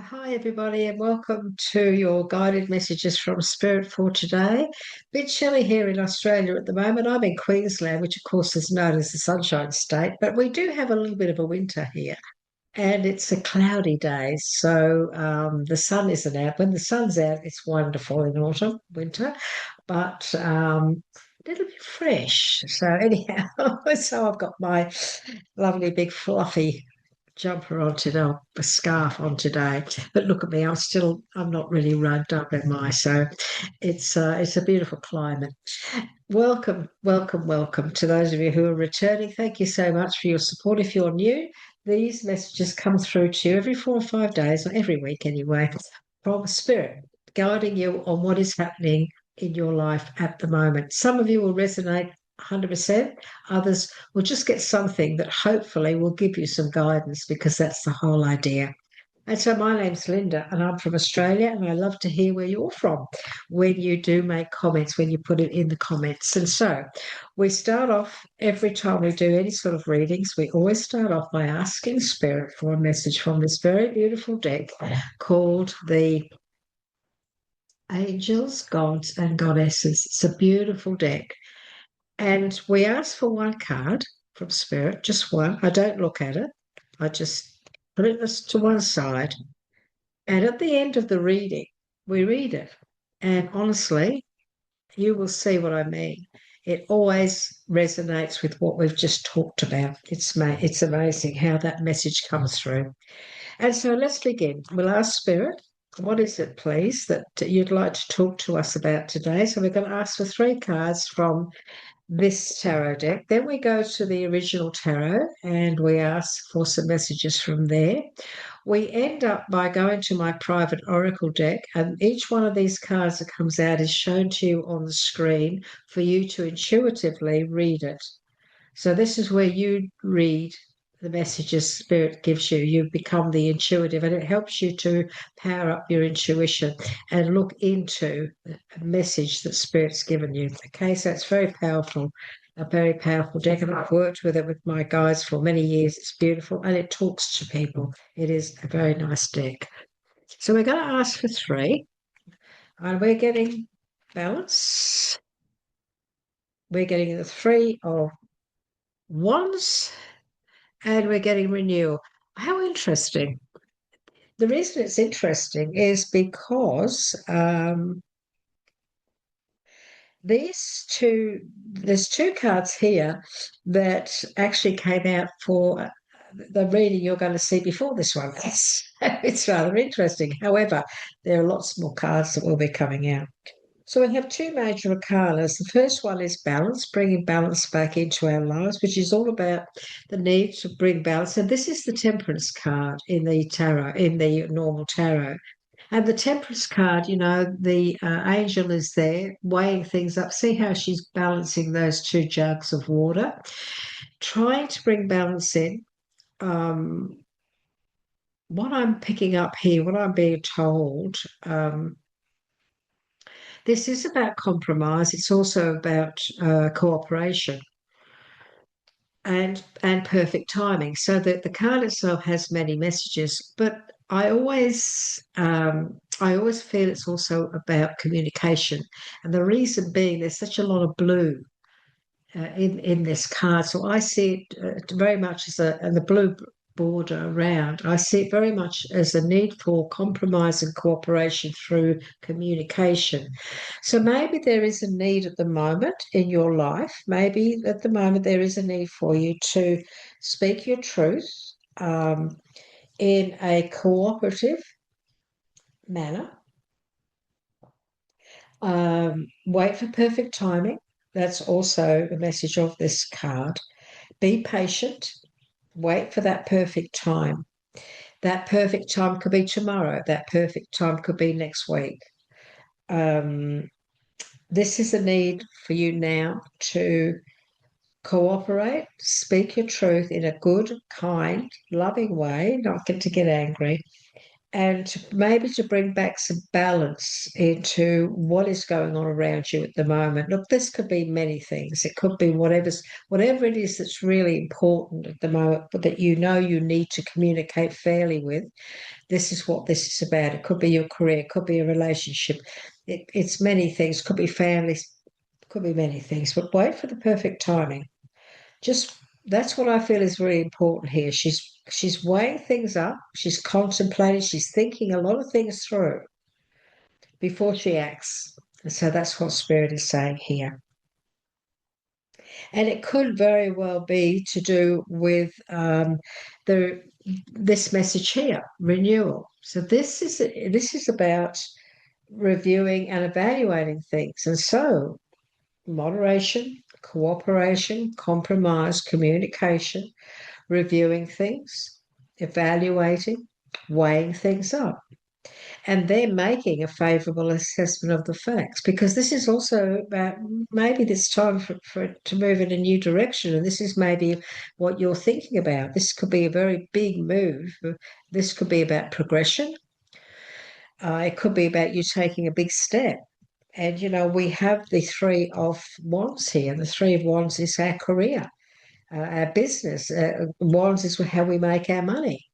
Hi, everybody, and welcome to your guided messages from Spirit for today. Bit chilly here in Australia at the moment. I'm in Queensland, which, of course, is known as the Sunshine State, but we do have a little bit of a winter here, and it's a cloudy day. So the sun isn't out. When the sun's out, it's wonderful in autumn, winter, but a little bit fresh. So, anyhow, so I've got my lovely big fluffy jumper on today, a scarf on today. But look at me, I'm not really rugged up, am I? So it's a beautiful climate. Welcome, welcome, welcome to those of you who are returning. Thank you so much for your support. If you're new, these messages come through to you every 4 or 5 days, or every week anyway, from Spirit, guiding you on what is happening in your life at the moment. Some of you will resonate 100%. Others will just get something that hopefully will give you some guidance, because that's the whole idea. And so my name's Linda and I'm from Australia, and I love to hear where you're from when you do make comments, when you put it in the comments. And so we start off every time we do any sort of readings, we always start off by asking Spirit for a message from this very beautiful deck called the Angels, Gods and Goddesses. It's a beautiful deck. And we ask for one card from Spirit, just one. I don't look at it. I just put it to one side. And at the end of the reading, we read it. And honestly, you will see what I mean. It always resonates with what we've just talked about. It's amazing how that message comes through. And so let's begin. We'll ask Spirit, what is it, please, that you'd like to talk to us about today? So we're going to ask for 3 cards from this tarot deck. Then we go to the original tarot and we ask for some messages from there. We end up by going to my private oracle deck, and each one of these cards that comes out is shown to you on the screen for you to intuitively read it. So this is where you read the messages Spirit gives you. You become the intuitive, and it helps you to power up your intuition and look into a message that Spirit's given you. Okay, so it's very powerful, a very powerful deck, and I've worked with it with my guides for many years. It's beautiful, and it talks to people. It is a very nice deck. So we're going to ask for 3, and we're getting balance. We're getting the 3 of Wands, and we're getting renewal. How interesting. The reason it's interesting is because there's 2 cards here that actually came out for the reading you're going to see before this one. It's rather interesting. However, there are lots more cards that will be coming out. So we have 2 major arcanas. The first one is balance, bringing balance back into our lives, which is all about the need to bring balance. And this is the Temperance card in the tarot, in the normal tarot. And the Temperance card, the angel is there weighing things up. See how she's balancing those 2 jugs of water, trying to bring balance in. What I'm picking up here, what I'm being told, this is about compromise. It's also about cooperation and perfect timing. So that the card itself has many messages, but I always feel it's also about communication. And the reason being, there's such a lot of blue in this card, so I see it very much as and the blue border around. I see it very much as a need for compromise and cooperation through communication. So maybe there is a need at the moment in your life. Maybe at the moment there is a need for you to speak your truth in a cooperative manner. Wait for perfect timing. That's also a message of this card. Be patient. Wait for that perfect time. That perfect time could be tomorrow. That perfect time could be next week. This is a need for you now to cooperate, speak your truth in a good, kind, loving way, not to get angry, and maybe to bring back some balance into what is going on around you at the moment. Look, this could be many things. It could be whatever it is that's really important at the moment, but that you know you need to communicate fairly with. This is what this is about. It could be your career, it could be a relationship. It's many things. Could be families, could be many things. But wait for the perfect timing. Just that's what I feel is really important here. She's weighing things up, she's contemplating, she's thinking a lot of things through before she acts. And so that's what Spirit is saying here. And it could very well be to do with the this message here, renewal. So this is about reviewing and evaluating things. And so moderation, cooperation, compromise, communication, reviewing things, evaluating, weighing things up. And they're making a favourable assessment of the facts, because this is also about maybe it's time for it to move in a new direction. And this is maybe what you're thinking about. This could be a very big move. This could be about progression. It could be about you taking a big step. And, we have the Three of Wands here. The Three of Wands is our career, our business. Wands is how we make our money.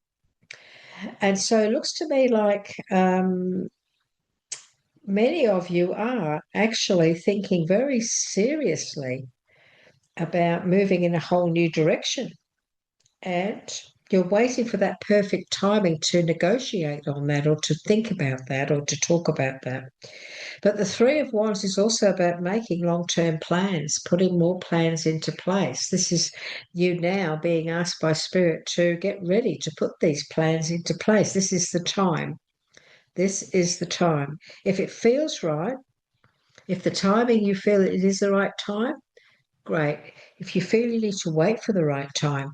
And so it looks to me like many of you are actually thinking very seriously about moving in a whole new direction. And you're waiting for that perfect timing to negotiate on that, or to think about that, or to talk about that. But the Three of Wands is also about making long-term plans, putting more plans into place. This is you now being asked by Spirit to get ready to put these plans into place. This is the time. This is the time. If it feels right, if the timing you feel it is the right time, great. If you feel you need to wait for the right time,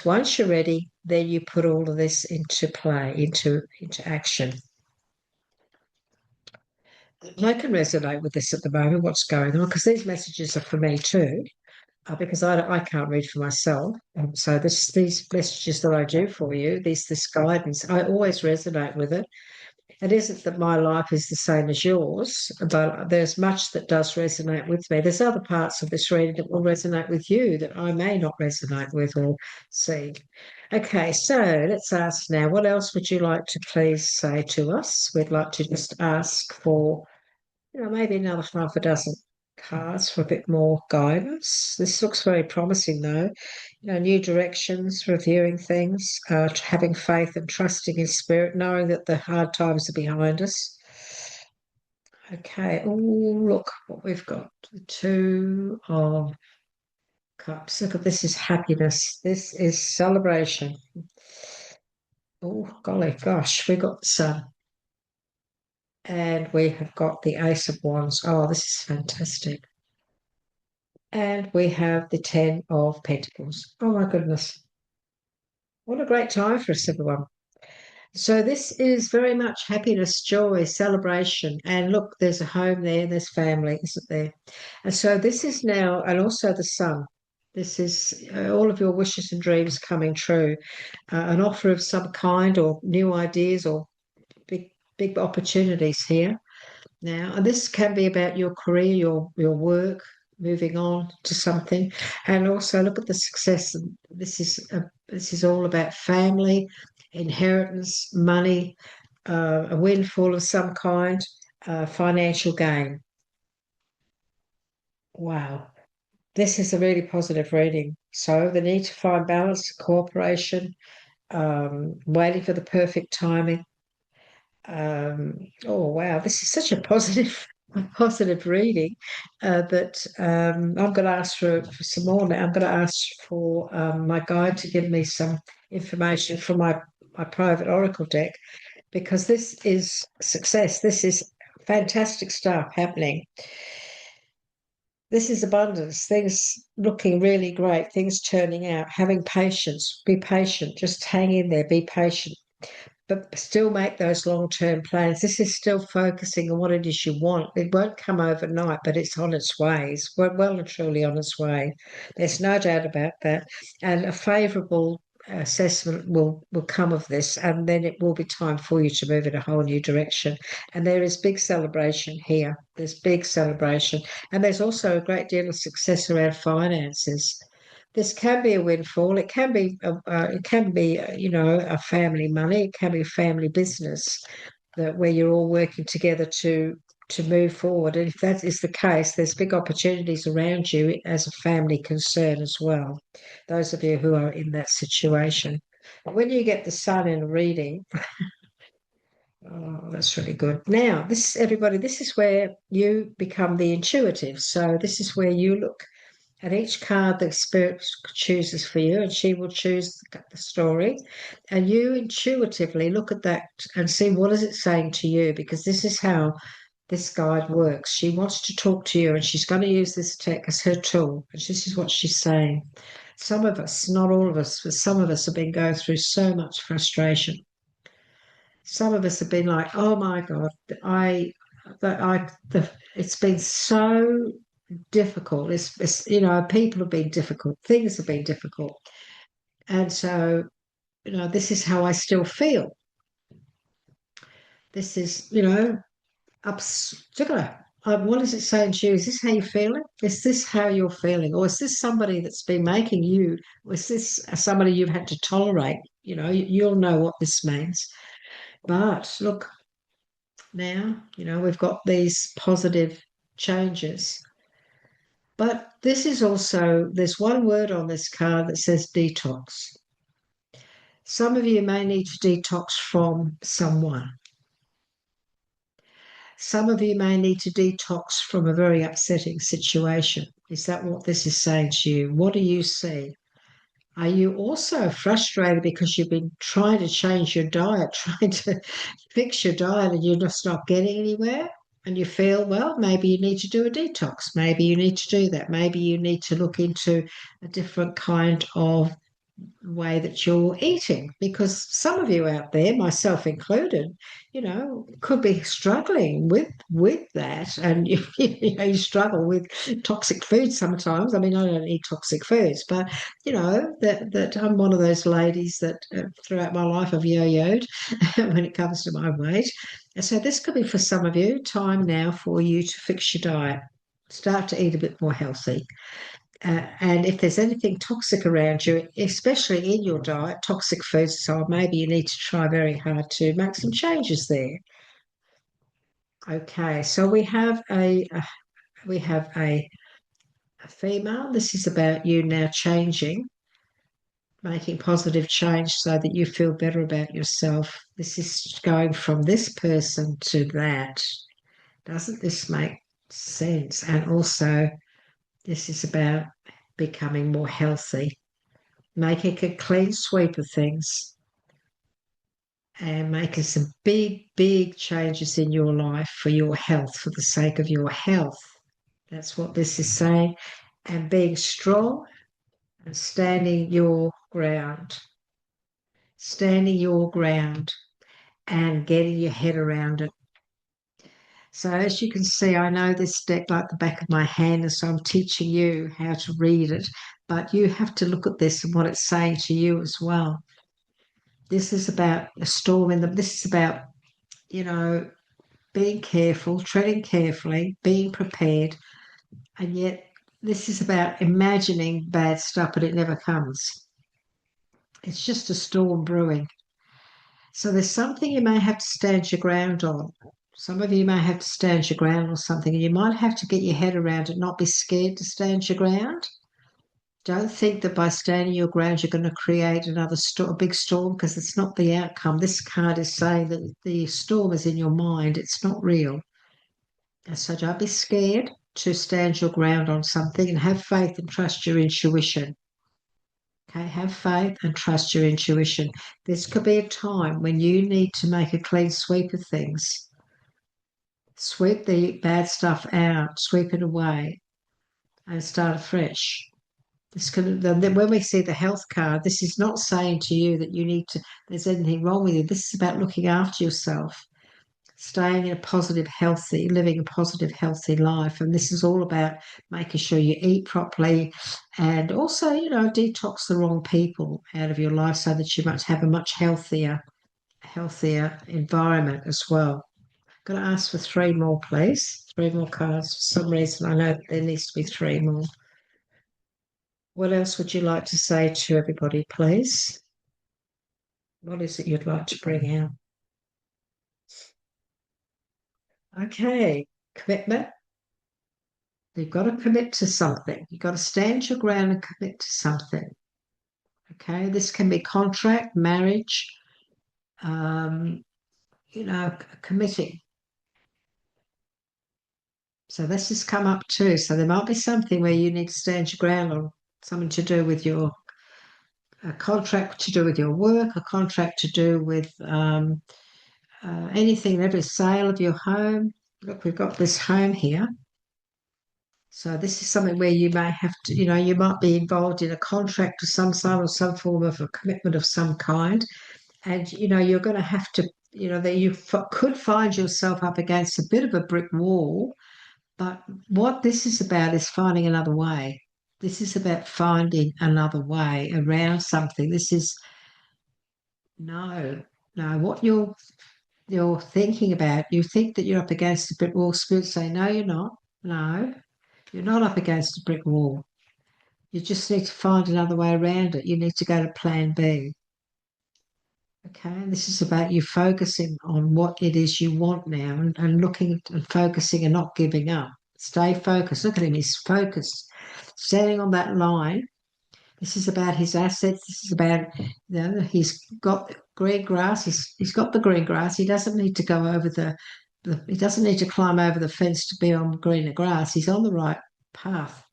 once you're ready, then you put all of this into play, into action. I can resonate with this at the moment, what's going on, because these messages are for me too, because I can't read for myself. So these messages that I do for you, this guidance, I always resonate with it. It isn't that my life is the same as yours, but there's much that does resonate with me. There's other parts of this reading that will resonate with you that I may not resonate with or see. Okay, so let's ask now, what else would you like to please say to us? We'd like to just ask for, maybe another half a dozen cards for a bit more guidance. This looks very promising, though. New directions, reviewing things, having faith and trusting in Spirit, knowing that the hard times are behind us. Okay. Oh, look what we've got. The Two of Cups. Look, this is happiness. This is celebration. Oh, golly gosh, we got the Sun. And we have got the Ace of Wands. Oh, this is fantastic. And we have the Ten of Pentacles. Oh, my goodness. What a great time for us, everyone. So this is very much happiness, joy, celebration. And look, there's a home there, there's family, isn't there? And so this is now, and also the Sun. This is all of your wishes and dreams coming true. An offer of some kind, or new ideas, or big opportunities here now. And this can be about your career, your work, moving on to something. And also look at the success. This is all about family, inheritance, money, a windfall of some kind, financial gain. Wow. This is a really positive reading. So the need to find balance, cooperation, waiting for the perfect timing. Oh wow, this is such a positive reading that I'm going to ask for some more now. I'm going to ask for my guide to give me some information from my private oracle deck, because this is success. This is fantastic stuff happening. This is abundance, things looking really great, things turning out, having patience, be patient, just hang in there, be patient, but still make those long-term plans. This is still focusing on what it is you want. It won't come overnight, but it's on its way. It's well and truly on its way. There's no doubt about that. And a favourable assessment will come of this, and then it will be time for you to move in a whole new direction. And there is big celebration here. There's big celebration, and there's also a great deal of success around finances. This can be a windfall. It can be, a family money. It can be a family business that where you're all working together to move forward. And if that is the case, there's big opportunities around you as a family concern as well. Those of you who are in that situation. But when you get the sun in a reading, oh, that's really good. Now, this is where you become the intuitive. So this is where you look at each card that Spirit chooses for you, and she will choose the story. And you intuitively look at that and see what is it saying to you, because this is how this guide works. She wants to talk to you, and she's going to use this tech as her tool. And this is what she's saying. Some of us, not all of us, but some of us have been going through so much frustration. Some of us have been like, "Oh my God, it's been so difficult. People have been difficult. Things have been difficult, and so this is how I still feel. This is what is it saying to you? Is this how you're feeling? Is this how you're feeling? Or is this somebody that's been making you, or is this somebody you've had to tolerate? You'll know what this means. But look, now, we've got these positive changes. But this is also, there's one word on this card that says detox. Some of you may need to detox from someone. Some of you may need to detox from a very upsetting situation. Is that what this is saying to you? What do you see? Are you also frustrated because you've been trying to change your diet, trying to fix your diet, and you're just not getting anywhere? And you feel, well, maybe you need to do a detox. Maybe you need to do that. Maybe you need to look into a different kind of way that you're eating, because some of you out there, myself included, could be struggling with that, and you struggle with toxic foods sometimes. I mean, I don't eat toxic foods, but that I'm one of those ladies that throughout my life I've yo-yoed when it comes to my weight. And so this could be for some of you time now for you to fix your diet, start to eat a bit more healthy. And if there's anything toxic around you, especially in your diet, toxic foods, so maybe you need to try very hard to make some changes there. Okay, so we have a female. This is about you now changing, making positive change so that you feel better about yourself. This is going from this person to that. Doesn't this make sense? And also, this is about becoming more healthy, making a clean sweep of things, and making some big, big changes in your life for your health, for the sake of your health. That's what this is saying. And being strong and standing your ground, and getting your head around it. So as you can see, I know this deck like the back of my hand, and so I'm teaching you how to read it, but you have to look at this and what it's saying to you as well. This is about a storm this is about, being careful, treading carefully, being prepared, and yet this is about imagining bad stuff, but it never comes. It's just a storm brewing. So there's something you may have to stand your ground on. Some of you may have to stand your ground on something, and you might have to get your head around it, not be scared to stand your ground. Don't think that by standing your ground you're going to create a big storm, because it's not the outcome. This card is saying that the storm is in your mind. It's not real. So don't be scared to stand your ground on something, and have faith and trust your intuition. Okay, have faith and trust your intuition. This could be a time when you need to make a clean sweep of things. Sweep the bad stuff out, sweep it away, and start afresh. When we see the health card, this is not saying to you that there's anything wrong with you. This is about looking after yourself. staying in a positive, healthy, living a positive, healthy life. And this is all about making sure you eat properly and also, detox the wrong people out of your life so that you might have a much healthier environment as well. I'm going to ask for three more, please. Three more cards. For some reason, I know that there needs to be three more. What else would you like to say to everybody, please? What is it you'd like to bring out? Okay, commitment. You've got to commit to something. You've got to stand your ground and commit to something. Okay, this can be contract, marriage, um, committing. So this has come up too. So there might be something where you need to stand your ground on, something to do with a contract to do with your work, a contract to do with anything, every sale of your home. Look, we've got this home here. So this is something where you may have to, you might be involved in a contract of some sort or some form of a commitment of some kind. And, you're going to have to, that you could find yourself up against a bit of a brick wall. But what this is about is finding another way. This is about finding another way around something. This is no, what you're thinking about, you think that you're up against a brick wall. Spirit say, no, you're not. No, you're not up against a brick wall. You just need to find another way around it. You need to go to plan B. Okay, and this is about you focusing on what it is you want now and looking and focusing and not giving up. Stay focused. Look at him, he's focused. Standing on that line. This is about his assets. This is about, he's got green grass. He's got the green grass. He doesn't need to go over he doesn't need to climb over the fence to be on greener grass. He's on the right path.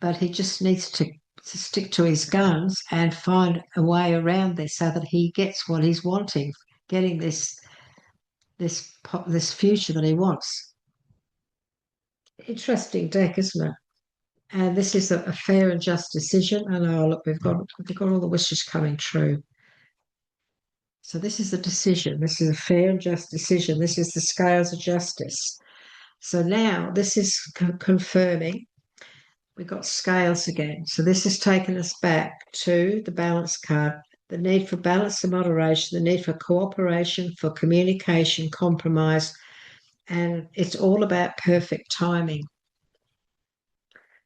But he just needs to stick to his guns and find a way around this so that he gets what he's wanting, getting this future that he wants. Interesting deck, isn't it? And this is a fair and just decision. And look, we've got all the wishes coming true. So this is a decision. This is a fair and just decision. This is the scales of justice. So now this is confirming. We've got scales again. So this has taken us back to the balance card. The need for balance and moderation, the need for cooperation, for communication, compromise, and it's all about perfect timing.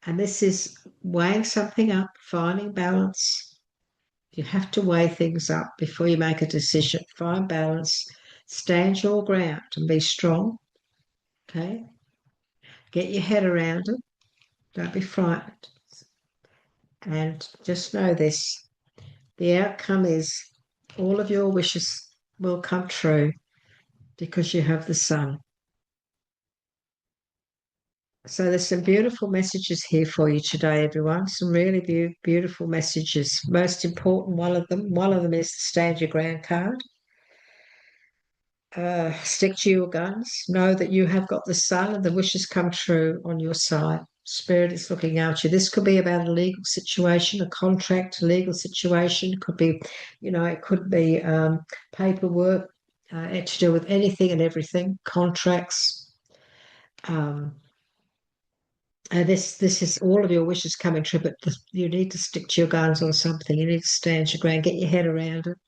And this is weighing something up, finding balance. You have to weigh things up before you make a decision. Find balance, stand your ground and be strong. Okay? Get your head around it. Don't be frightened. And just know this. The outcome is all of your wishes will come true because you have the sun. So there's some beautiful messages here for you today, everyone. Some really beautiful messages. Most important, one of them is the Stand Your Ground card. Stick to your guns. Know that you have got the sun and the wishes come true on your side. Spirit is looking out you. This could be about a legal situation, a contract, a legal situation. It could be, it could be paperwork to do with anything and everything, contracts. This is all of your wishes coming true, but you need to stick to your guns on something. You need to stand your ground, get your head around it.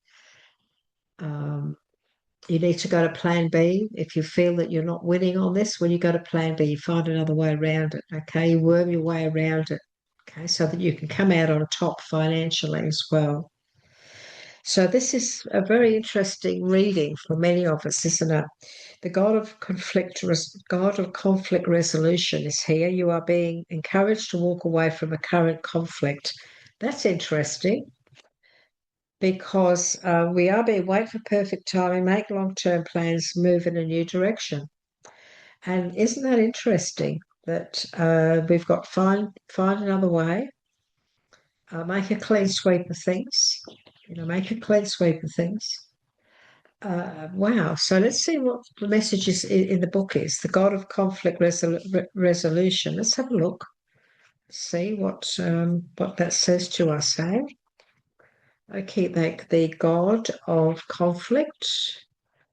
You need to go to plan B. If you feel that you're not winning on this, when you go to plan B, you find another way around it. Okay, you worm your way around it. Okay, so that you can come out on top financially as well. So this is a very interesting reading for many of us, isn't it? The God of conflict resolution is here. You are being encouraged to walk away from a current conflict. That's interesting because we are being wait for perfect timing, make long-term plans, move in a new direction. And isn't that interesting that we've got find another way, make a clean sweep of things, make a clean sweep of things. Wow. So let's see what the message is in the book is. The God of conflict resolution. Let's have a look. See what that says to us, eh? Okay, the God of conflict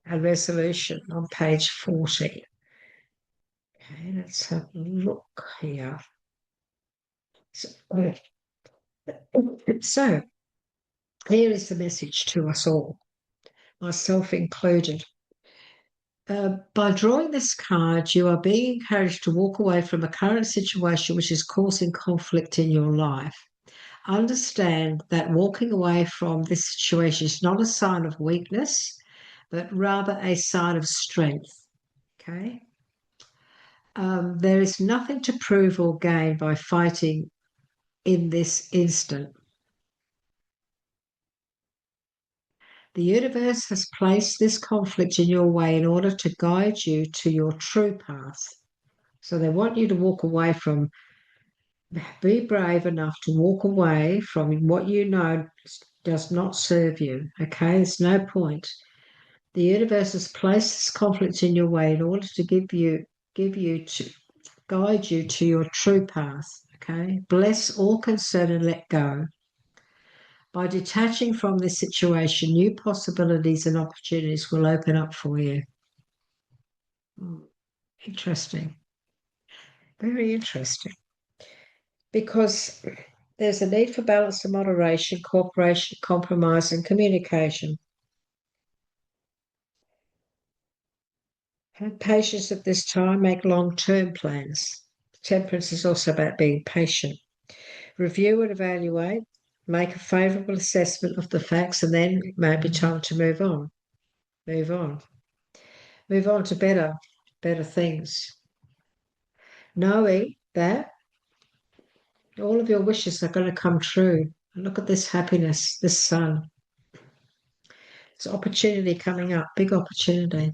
a resolution on page 40. Okay, let's have a look here. So here is the message to us all, myself included. By drawing this card, you are being encouraged to walk away from a current situation which is causing conflict in your life. Understand that walking away from this situation is not a sign of weakness, but rather a sign of strength. Okay? There is nothing to prove or gain by fighting in this instant. The universe has placed this conflict in your way in order to guide you to your true path. So they want you to walk away from, be brave enough to walk away from what you know does not serve you. Okay, there's no point. The universe has placed this conflict in your way in order to give you to guide you to your true path. Okay, bless all concern and let go. By detaching from this situation, new possibilities and opportunities will open up for you. Interesting. Very interesting. Because there's a need for balance and moderation, cooperation, compromise, and communication. Have patience at this time, make long-term plans. Temperance is also about being patient. Review and evaluate, make a favourable assessment of the facts, and then it may be time to move on. Move on. Move on to better things. Knowing that all of your wishes are going to come true. And look at this happiness, this sun. There's opportunity coming up, big opportunity.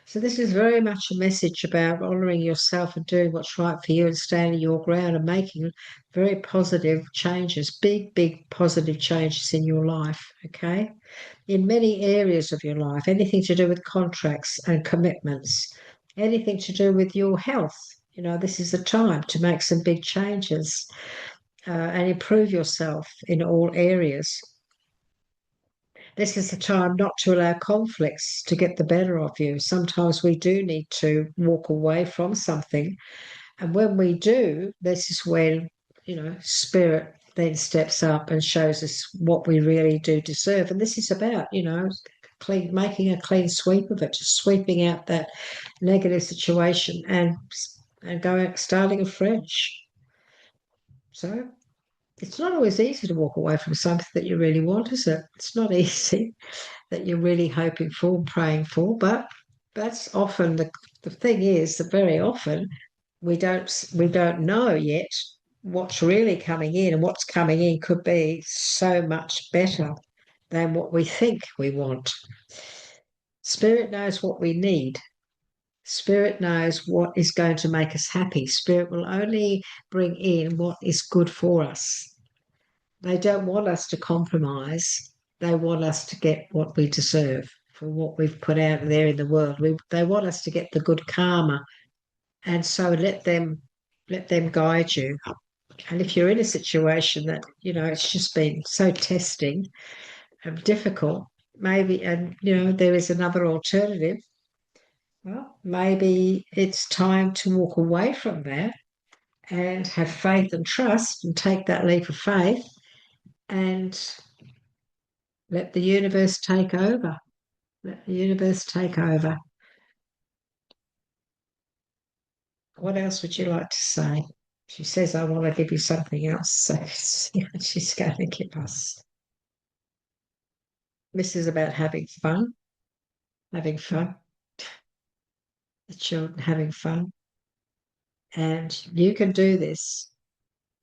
So this is very much a message about honouring yourself and doing what's right for you and standing your ground and making very positive changes, big positive changes in your life, okay? In many areas of your life, anything to do with contracts and commitments, anything to do with your health. You know, this is the time to make some big changes and improve yourself in all areas. This is the time not to allow conflicts to get the better of you. Sometimes we do need to walk away from something. And when we do, this is when, spirit then steps up and shows us what we really do deserve. And this is about, making a clean sweep of it, just sweeping out that negative situation and starting afresh. So it's not always easy to walk away from something that you really want, is it? It's not easy that you're really hoping for, praying for, but that's often the thing is that very often we don't know yet what's really coming in, and what's coming in could be so much better than what we think we want. Spirit knows what we need. Spirit knows what is going to make us happy. Spirit will only bring in what is good for us. They don't want us to compromise. They want us to get what we deserve for what we've put out there in the world. They want us to get the good karma. And so let them guide you. And if you're in a situation that, it's just been so testing and difficult, maybe, and, there is another alternative, well, maybe it's time to walk away from that and have faith and trust and take that leap of faith and let the universe take over. Let the universe take over. What else would you like to say? She says, I want to give you something else. So she's going to give us. This is about having fun. Having fun. The children having fun. And you can do this.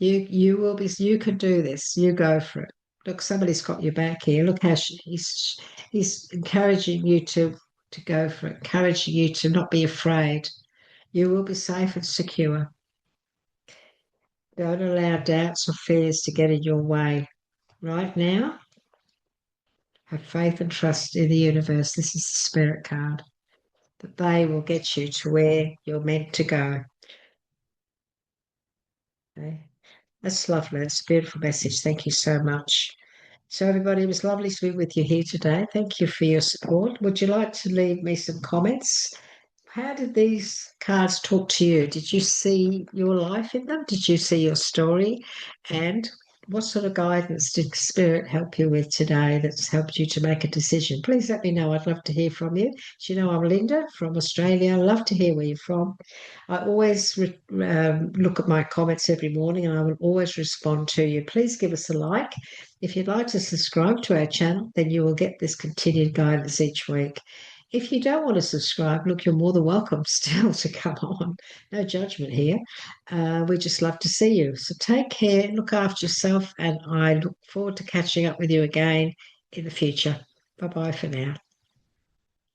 You can do this. You go for it. Look, somebody's got your back here. Look how he's encouraging you to go for it, encouraging you to not be afraid. You will be safe and secure. Don't allow doubts or fears to get in your way. Right now, have faith and trust in the universe. This is the spirit card. That they will get you to where you're meant to go. Okay. That's lovely. That's a beautiful message. Thank you so much. So, everybody, it was lovely to be with you here today. Thank you for your support. Would you like to leave me some comments? How did these cards talk to you? Did you see your life in them? Did you see your story? And what sort of guidance did Spirit help you with today that's helped you to make a decision? Please let me know. I'd love to hear from you. As you know, I'm Linda from Australia. I love to hear where you're from. I always look at my comments every morning and I will always respond to you. Please give us a like. If you'd like to subscribe to our channel, then you will get this continued guidance each week. If you don't want to subscribe, look, you're more than welcome still to come on. No judgment here. We just love to see you. So take care, look after yourself, and I look forward to catching up with you again in the future. Bye bye for now.